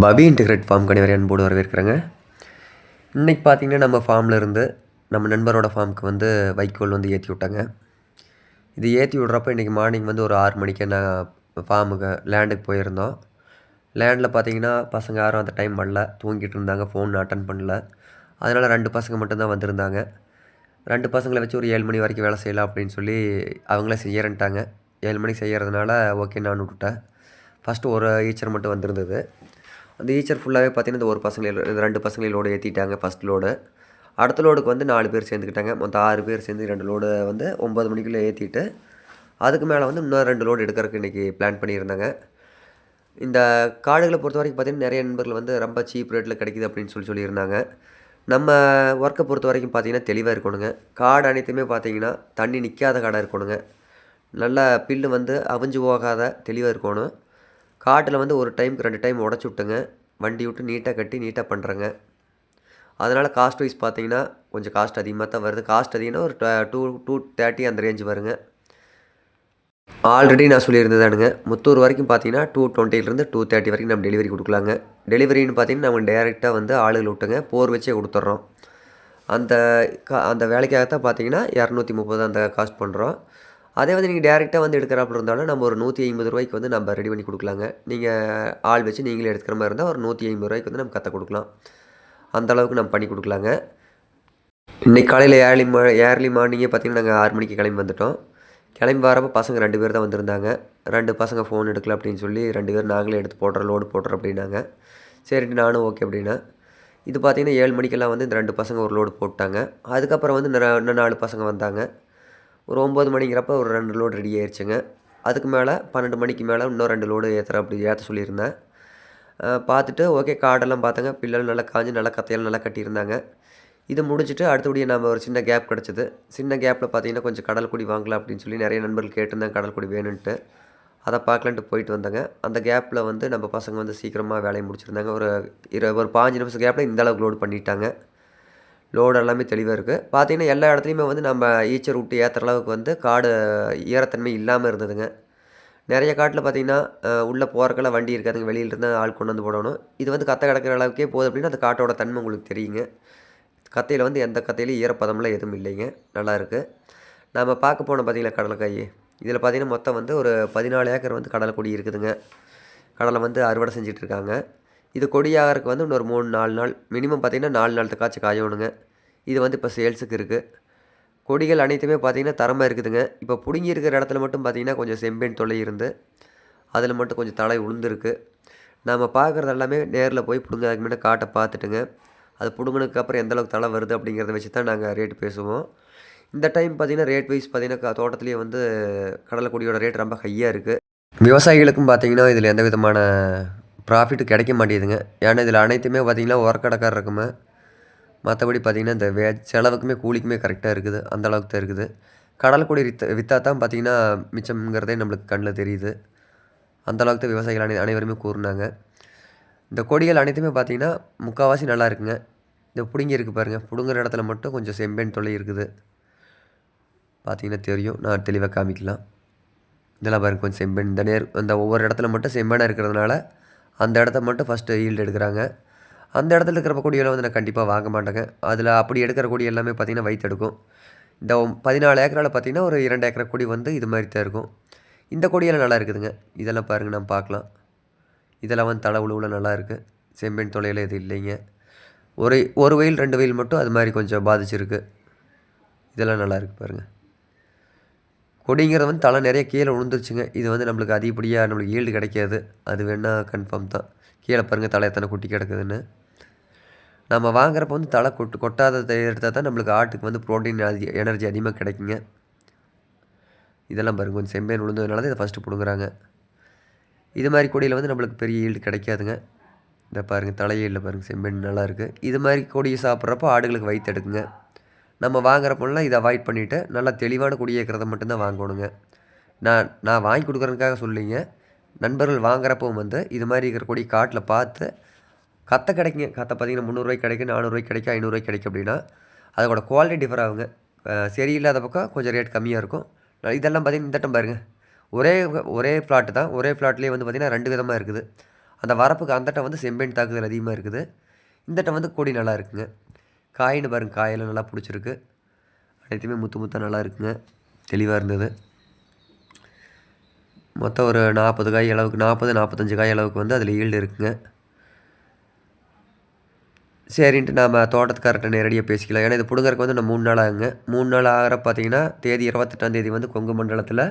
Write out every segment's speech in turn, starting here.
பபி integrate form கணிவரை அன்போடு வரவேற்கிறேங்க. இன்றைக்கி பார்த்திங்கன்னா நம்ம ஃபார்மில் இருந்து நம்ம நண்பரோட ஃபார்முக்கு வந்து வைக்கோல் வந்து ஏற்றி விட்டாங்க. இது ஏற்றி விட்றப்போ இன்றைக்கி மார்னிங் வந்து ஒரு 6 மணிக்கு நான் ஃபார்முக்கு லேண்டுக்கு போயிருந்தோம். லேண்டில் பார்த்திங்கன்னா பசங்க யாரும் அந்த டைம் வரல, தூங்கிட்டு இருந்தாங்க, ஃபோன் அட்டன் பண்ணல. அதனால் 2 பசங்க மட்டும்தான் வந்திருந்தாங்க. 2 பசங்களை வச்சு ஒரு 7 மணி வரைக்கும் வேலை செய்யலாம் அப்படின்னு சொல்லி அவங்களே செய்யறேன்ட்டாங்க. 7 மணிக்கு செய்கிறதுனால ஓகே நான் விட்டுட்டேன். ஃபஸ்ட்டு ஒரு ஈச்சர் மட்டும் வந்திருந்தது. அந்த ஈச்சர் ஃபுல்லாகவே பார்த்திங்கன்னா இந்த ஒரு பசங்களை 2 பசங்களையும் லோடு ஏற்றிட்டாங்க. First load. அடுத்த லோடுக்கு வந்து 4 பேர் சேர்ந்துக்கிட்டாங்க. மொத்தம் 6 பேர் சேர்ந்து 2 லோடு வந்து 9 மணிக்குள்ளே ஏற்றிட்டு அதுக்கு மேலே வந்து இன்னும் 2 லோடு எடுக்கிறதுக்கு இன்றைக்கி பிளான் பண்ணியிருந்தாங்க. இந்த காடுகளை பொறுத்த வரைக்கும் பார்த்திங்கன்னா நிறைய நண்பர்கள் வந்து ரொம்ப சீப் ரேட்டில் கிடைக்குது அப்படின்னு சொல்லியிருந்தாங்க. நம்ம ஒர்க்கை பொறுத்த வரைக்கும் பார்த்திங்கன்னா தெளிவாக இருக்கணுங்க. காடு அனைத்துமே பார்த்திங்கன்னா தண்ணி நிற்காத காடாக இருக்கணுங்க. நல்லா பில்லு வந்து அவிஞ்சு போகாத தெளிவாக இருக்கணும். காட்டில் வந்து ஒரு டைமுக்கு 2 டைம் உடச்சி விட்டுங்க, வண்டி விட்டு நீட்டாக கட்டி நீட்டாக பண்ணுறேங்க. அதனால் காஸ்ட் வைஸ் பார்த்திங்கன்னா கொஞ்சம் காஸ்ட் அதிகமாக தான் வருது. காஸ்ட் அதிகம்னா ஒரு 230 அந்த ரேஞ்சு வருங்க. ஆல்ரெடி நான் சொல்லியிருந்ததானுங்க, முத்தூர் வரைக்கும் பார்த்தீங்கன்னா 220லேருந்து 230 வரைக்கும் நம்ம டெலிவரி கொடுக்கலாங்க. டெலிவரின்னு பார்த்தீங்கன்னா நம்ம டேரெக்டாக வந்து ஆளுகள் விட்டுங்க போர் வச்சே கொடுத்துட்றோம். அந்த அந்த வேலைக்காகத்தான் பார்த்தீங்கன்னா 230 அந்த காஸ்ட் பண்ணுறோம். அதே வந்து நீங்கள் டேரெக்டாக வந்து எடுக்கிறாப்புல இருந்தாலும் நம்ம ஒரு 150 ரூபாய்க்கு வந்து நம்ம ரெடி பண்ணி கொடுக்கலாங்க. நீங்கள் ஆள் வச்சு நீங்களே எடுக்கிற மாதிரி இருந்தால் ஒரு 150 ரூபாய்க்கு வந்து நம்ம கற்று கொடுக்கலாம். அந்தளவுக்கு நம்ம பண்ணி கொடுக்கலாங்க. இன்றைக்கி காலையில் ஏர்லி மார்னிங்கே பார்த்திங்கன்னா நாங்கள் 6 மணிக்கு கிளம்பி வந்துவிட்டோம். கிளம்பி வரப்போ பசங்க 2 பேர் தான் வந்திருந்தாங்க. 2 பசங்க ஃபோன் எடுக்கல அப்படின்னு சொல்லி 2 பேர் நாங்களே எடுத்து போடுறோம், லோடு போடுறோம் அப்படின்னாங்க. சரிட்டு நானும் ஓகே அப்படின்னா இது பார்த்திங்கன்னா 7 மணிக்கெல்லாம் வந்து இந்த 2 பசங்க ஒரு லோடு போட்டாங்க. அதுக்கப்புறம் வந்து இன்னும் 4 பசங்க வந்தாங்க. ஒரு 9 மணிங்கிறப்ப ஒரு 2 லோடு ரெடி ஆயிடுச்சுங்க. அதுக்கு மேலே 12 மணிக்கு மேலே இன்னும் 2 லோடு அப்படி ஏற்ற சொல்லியிருந்தேன். பார்த்துட்டு ஓகே காடெல்லாம் பார்த்தேங்க. பில்லெல்லாம் நல்லா காஞ்சு நல்லா கத்தையெல்லாம் நல்லா கட்டியிருந்தாங்க. இது முடிச்சுட்டு அடுத்தபடியாக நம்ம ஒரு சின்ன கேப் கிடச்சிது. சின்ன கேப்பில் பார்த்தீங்கன்னா கொஞ்சம் கடல் கொடி வாங்கலாம் அப்படின்னு சொல்லி நிறைய நண்பர்கள் கேட்டிருந்தாங்க கடல் கொடி வேணுன்ட்டு. அதை பார்க்கலான்ட்டு போயிட்டு வந்தாங்க. அந்த கேப்பில் வந்து நம்ம பசங்க வந்து சீக்கிரமாக வேலையை முடிச்சிருந்தாங்க. ஒரு 15 நிமிஷம் கேப்பில் இந்த அளவுக்கு லோடு பண்ணிட்டாங்க. லோடு எல்லாமே தெளிவாக இருக்குது. பார்த்திங்கன்னா எல்லா இடத்துலையுமே வந்து நம்ம ஈச்சர் விட்டு ஏற்றுற அளவுக்கு வந்து காடு ஈரத்தன்மை இல்லாமல் இருந்ததுங்க. நிறைய காட்டில் பார்த்திங்கன்னா உள்ளே போகிறக்கெல்லாம் வண்டி இருக்காதுங்க, வெளியிலிருந்து ஆள் கொண்டு வந்து போடணும். இது வந்து கத்தை கிடக்கிற அளவுக்கே போகுது அப்படின்னா அந்த காட்டோட தன்மை உங்களுக்கு தெரியுங்க. கத்தையில் வந்து எந்த கத்தையிலையும் ஈரப்பதம்லாம் எதுவும் இல்லைங்க, நல்லாயிருக்கு. நம்ம பார்க்க போனோம் பார்த்திங்களா கடலைக்காய், இதில் பார்த்திங்கன்னா மொத்தம் வந்து ஒரு 14 ஏக்கர் வந்து கடலை கொடி இருக்குதுங்க. கடலை வந்து அறுவடை செஞ்சிட்ருக்காங்க. இது கொடியாகிறதுக்கு வந்து இன்னொரு 3-4 நாள் மினிமம் பார்த்திங்கன்னா 4 நாளத்துக்காச்சும் காயணுங்க. இது வந்து இப்போ சேல்ஸுக்கு இருக்குது. கொடிகள் அனைத்துமே பார்த்திங்கன்னா தரமாக இருக்குதுங்க. இப்போ பிடுங்கி இருக்கிற இடத்துல மட்டும் பார்த்திங்கன்னா கொஞ்சம் செம்பேன் தொல்லை இருந்து அதில் மட்டும் கொஞ்சம் தழை உளுந்துருக்கு. நம்ம பார்க்குறது எல்லாமே நேரில் போய் பிடுங்க அதுக்கு முன்னாடி காட்டை பார்த்துட்டுங்க. அது பிடுங்கினதுக்கப்புறம் எந்தளவுக்கு தழை வருது அப்படிங்கிறத வச்சு தான் நாங்கள் ரேட்டு பேசுவோம். இந்த டைம் பார்த்திங்கன்னா ரேட் வைஸ் பார்த்திங்கன்னா தோட்டத்துலேயே வந்து கடலை கொடியோட ரேட் ரொம்ப ஹையாக இருக்குது. விவசாயிகளுக்கும் பார்த்திங்கன்னா இதில் எந்த விதமான ப்ராஃபிட்டு கிடைக்க மாட்டேங்குதுங்க. ஏன்னா இதில் அனைத்துமே பார்த்திங்கன்னா உரக்கடைக்காரர் இருக்குமே, மற்றபடி பார்த்திங்கன்னா இந்த செலவுக்குமே கூலிக்குமே கரெக்டாக இருக்குது. அந்த அளவுக்கு தான் இருக்குது. கடல் கொடி விற்றா தான் பார்த்திங்கன்னா மிச்சம்ங்கிறதே நம்மளுக்கு கண்ணில் தெரியுது. அந்தளவுக்கு தான் விவசாயிகள் அனைவருமே கூறினாங்க. இந்த கொடிகள் அனைத்துமே பார்த்திங்கன்னா முக்கால்வாசி நல்லா இருக்குங்க. இந்த பிடுங்கி இருக்குது பாருங்கள், பிடுங்குற இடத்துல மட்டும் கொஞ்சம் செம்பேன் தொல்லை இருக்குது. பார்த்திங்கன்னா தெரியும், நான் தெளிவாக காமிக்கலாம். இதெல்லாம் பாருங்கள் கொஞ்சம் செம்பேன் இந்த ஒவ்வொரு இடத்துல மட்டும் செம்பேனாக இருக்கிறதுனால அந்த இடத்த மட்டும் ஃபஸ்ட்டு ஈல்டு எடுக்கிறாங்க. அந்த இடத்துல இருக்கிற கொடியெல்லாம் வந்து நான் கண்டிப்பாக வாங்க மாட்டேங்க. அதில் அப்படி எடுக்கிற கொடி எல்லாமே பார்த்திங்கன்னா வயிற்று எடுக்கும். இந்த 14 ஏக்கரால் பார்த்திங்கன்னா ஒரு 2 ஏக்கர் கொடி வந்து இது மாதிரி தான் இருக்கும். இந்த கொடியெல்லாம் நல்லா இருக்குதுங்க. இதெல்லாம் பாருங்கள் நம்ம பார்க்கலாம். இதெல்லாம் வந்து தலை உழுவில் நல்லா இருக்குது. செம்பேன் தொலையில் எதுவும் இல்லைங்க. ஒரு வெயில் 2 வெயில் மட்டும் அது மாதிரி கொஞ்சம் பாதிச்சிருக்கு. இதெல்லாம் நல்லா இருக்குது பாருங்கள். கொடிங்கிறது வந்து தலை நிறைய கீழே விழுந்துருச்சுங்க. இது வந்து நம்மளுக்கு அதிகப்படியாக நம்மளுக்கு ஈல்டு கிடைக்காது. அது வேணால் கன்ஃபார்ம் தான். கீழே பாருங்கள் தலை எத்தனை குட்டி கிடக்குதுன்னு. நம்ம வாங்குறப்போ வந்து தலை கொட்டாததை எடுத்தால் தான் நம்மளுக்கு ஆட்டுக்கு வந்து ப்ரோட்டீன் எனர்ஜி அதிகமாக கிடைக்குங்க. இதெல்லாம் பாருங்கள் கொஞ்சம் செம்பேன் விழுந்ததுனால தான் இதை ஃபஸ்ட்டு பிடுங்குறாங்க. இது மாதிரி கொடியில் வந்து நம்மளுக்கு பெரிய ஈல்டு கிடைக்காதுங்க. இந்த பாருங்கள் தலையீல்டில் பாருங்கள் செம்பேன் நல்லா இருக்குது. இது மாதிரி கொடியை சாப்பிட்றப்போ ஆடுகளுக்கு வயிற்று எடுக்குங்க. நம்ம வாங்குறப்போலாம் இதை அவாய்ட் பண்ணிவிட்டு நல்லா தெளிவான கொடி இருக்கிறத மட்டும்தான் வாங்கணுங்க. நான் வாங்கி கொடுக்குறதுக்காக சொல்லிங்க, நண்பர்கள் வாங்குறப்பவும் வந்து இது மாதிரி இருக்கிற கொடி காட்டில் பார்த்து கத்தை கிடைக்குங்க. கத்தை பார்த்திங்கன்னா 300 கிடைக்கும், 400 கிடைக்கும், 500 கிடைக்கும் அப்படின்னா அதோட குவாலிட்டி டிஃபர் ஆகுங்க. சரியில்லாத பக்கம் கொஞ்சம் ரேட் கம்மியாக இருக்கும். இதெல்லாம் பார்த்திங்கன்னா இந்த டம் பாருங்கள், ஒரே ஃப்ளாட்டு தான். ஒரே ஃப்ளாட்லேயே வந்து பார்த்திங்கன்னா 2 விதமாக இருக்குது. அந்த வரப்புக்கு அந்தட்ட வந்து செம்பேன் தாக்குதல் அதிகமாக இருக்குது. இந்தட்ட வந்து கொடி நல்லா இருக்குங்க. காயின்னு பாருங்கள், காயெல்லாம் நல்லா பிடிச்சிருக்கு. அனைத்துமே முத்து முத்தாக நல்லா இருக்குங்க. தெளிவாக இருந்தது. மொத்தம் ஒரு 40 காய் அளவுக்கு 45 காய் அளவுக்கு வந்து அதில் ஈல்டு இருக்குங்க. சரின்ட்டு நம்ம தோட்டத்துக்காரர்கிட்ட நேரடியாக பேசிக்கலாம். ஏன்னா இது பிடுங்கறக்கு வந்து இன்னும் 3 நாள் ஆகுங்க. 3 நாள் ஆகிற பார்த்தீங்கன்னா தேதி 28ஆம் தேதி வந்து கொங்கு மண்டலத்தில்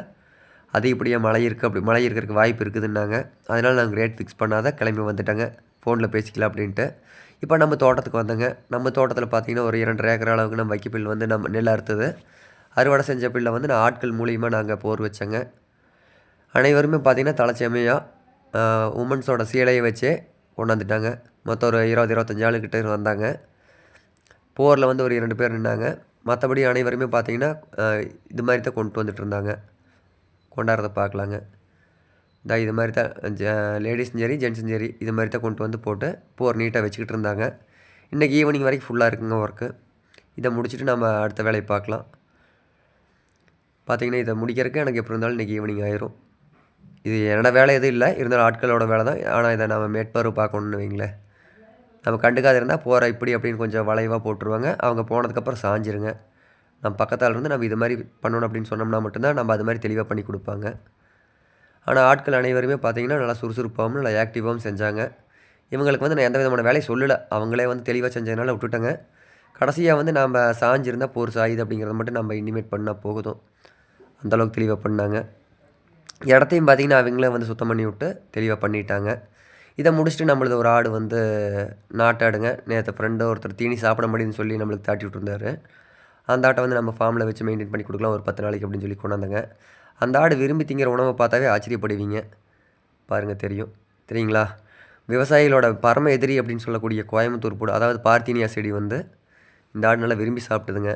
அதிகப்படியாக மழை இருக்கிறதுக்கு வாய்ப்பு இருக்குதுன்னாங்க. அதனால் நாங்கள் ரேட் ஃபிக்ஸ் பண்ணாத கிளம்பி வந்துட்டேங்க. ஃபோனில் பேசிக்கலாம் அப்படின்ட்டு. இப்போ நம்ம தோட்டத்துக்கு வந்தோங்க. நம்ம தோட்டத்தில் பார்த்தீங்கன்னா ஒரு 2.5 ஏக்கர் அளவுக்கு நம்ம வைக்கப்பில் வந்து நம்ம நெல் அறுத்தது. அறுவடை செஞ்ச பில்லை வந்து நான் ஆட்கள் மூலியமாக நாங்கள் போர் வச்சேங்க. அனைவருமே பார்த்திங்கன்னா தலைச்சமையாக உமன்ஸோட சீலையை வச்சே கொண்டாந்துட்டாங்க. மொத்தம் ஒரு 20-25 ஆளுக்கிட்ட வந்தாங்க. போரில் வந்து ஒரு 2 பேர் நின்னாங்க. மற்றபடி அனைவருமே பார்த்திங்கன்னா இது மாதிரி தான் கொண்டு வந்துட்டு இருந்தாங்க. கொண்டாடுறத பார்க்கலாங்க. இது மாதிரி தான் லேடிஸும் சரி ஜென்ஸும் சரி இது மாதிரி தான் கொண்டு வந்து போட்டு போர் நீட்டாக வச்சுக்கிட்டு இருந்தாங்க. இன்றைக்கி ஈவினிங் வரைக்கும் ஃபுல்லாக இருக்குங்க ஒர்க்கு. இதை முடிச்சுட்டு நம்ம அடுத்த வேலையை பார்க்கலாம். பார்த்திங்கன்னா இதை முடிக்கிறதுக்கு எனக்கு எப்படி இருந்தாலும் இன்றைக்கி ஈவினிங் ஆயிரும். இது என்னோடய வேலை எதுவும் இல்லை, இருந்தாலும் ஆட்களோட வேலை தான். ஆனால் இதை நம்ம மேற்பார்வை பார்க்கணுன்னு வைங்களேன். நம்ம கண்டுக்காத இருந்தால் போகிற இப்படி அப்படின்னு கொஞ்சம் வளைவாக போட்டுருவாங்க. அவங்க போனதுக்கப்புறம் சாஞ்சிருங்க. நம்ம பக்கத்தால் இருந்து நம்ம இது மாதிரி பண்ணணும் அப்படின்னு சொன்னோம்னா மட்டும்தான் நம்ம அது மாதிரி தெளிவாக பண்ணி கொடுப்பாங்க. ஆனால் ஆட்கள் அனைவருமே பார்த்திங்கன்னா நல்லா சுறுசுறுப்பாகவும் நல்லா ஆக்டிவாகவும் செஞ்சாங்க. இவங்களுக்கு வந்து நான் எந்த விதமான வேலையை சொல்லலை, அவங்களே வந்து தெளிவாக செஞ்சதுனால விட்டுட்டேங்க. கடைசியாக வந்து நம்ம சாஞ்சிருந்தால் போர் சாயுது அப்படிங்கிறத மட்டும் நம்ம இனிமேட் பண்ணால் போகுதும். அந்தளவுக்கு தெளிவாக பண்ணாங்க. இடத்தையும் பார்த்திங்கன்னா அவங்களே வந்து சுத்தம் பண்ணி விட்டு தெளிவாக பண்ணிட்டாங்க. இதை முடிச்சுட்டு நம்மளது ஒரு ஆடு வந்து நாட்டாடுங்க. நேற்று ஃப்ரெண்டு ஒருத்தர் தீனி சாப்பிட முடியும்னு சொல்லி நம்மளுக்கு தாட்டி விட்டுருந்தாரு. அந்த ஆட்டை வந்து நம்ம ஃபார்மில் வச்சு மெயின்டைன் பண்ணி கொடுக்கலாம் ஒரு 10 நாளைக்கு அப்படின்னு சொல்லி கொண்டாந்தாங்க. அந்த ஆடு விரும்பி திங்கிற உணவை பார்த்தாவே ஆச்சரியப்படுவீங்க. பாருங்கள் தெரியுங்களா? விவசாயிகளோட பரம எதிரி அப்படின்னு சொல்லக்கூடிய கோயம்புத்தூர் பூடு, அதாவது பார்த்தீனியா செடி வந்து இந்த ஆடு நல்லா விரும்பி சாப்பிட்டுதுங்க.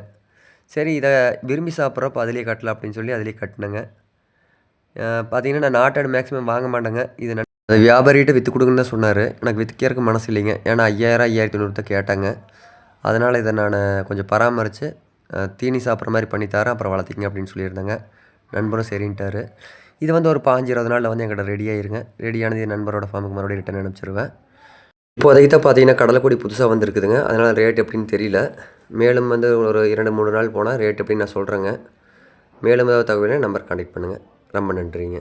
சரி இதை விரும்பி சாப்பிட்றப்போ அதிலே கட்டலாம் அப்படின்னு சொல்லி அதிலே கட்டினேங்க. பார்த்திங்கன்னா நான் நாட்டாடு மேக்ஸிமம் வாங்க மாட்டேங்க. இது அது வியாபாரிகிட்ட விற்று கொடுங்கன்னு தான் சொன்னார். எனக்கு விற்கிறதுக்கு மனசு இல்லைங்க. ஏன்னா 5000 5500 தான் கேட்டாங்க. அதனால் இதை நான் கொஞ்சம் பராமரித்து தீனி சாப்பிட்ற மாதிரி பண்ணித்தாரேன், அப்புறம் வளர்த்திங்க அப்படின்னு சொல்லியிருந்தேங்க. நண்பரும் சரின்ட்டார். இது வந்து ஒரு 15-20 நாளில் வந்து எங்கிட்ட ரெடியாகிருங்க. ரெடியானது என் நண்பரோட ஃபார்முக்கு மறுபடியும் ரிட்டன் அனுப்பிச்சிருவேன். இப்போதைக்கு தான் பார்த்தீங்கன்னா கடலைக்கொடி புதுசாக வந்துருக்குதுங்க. அதனால் ரேட் எப்படின்னு தெரியல. மேலும் வந்து ஒரு 2-3 நாள் போனால் ரேட் எப்படின்னு நான் சொல்கிறேங்க. மேலும் ஏதாவது தகவலை நம்பர் கான்டெக்ட் பண்ணுங்கள். ரொம்ப நன்றிங்க.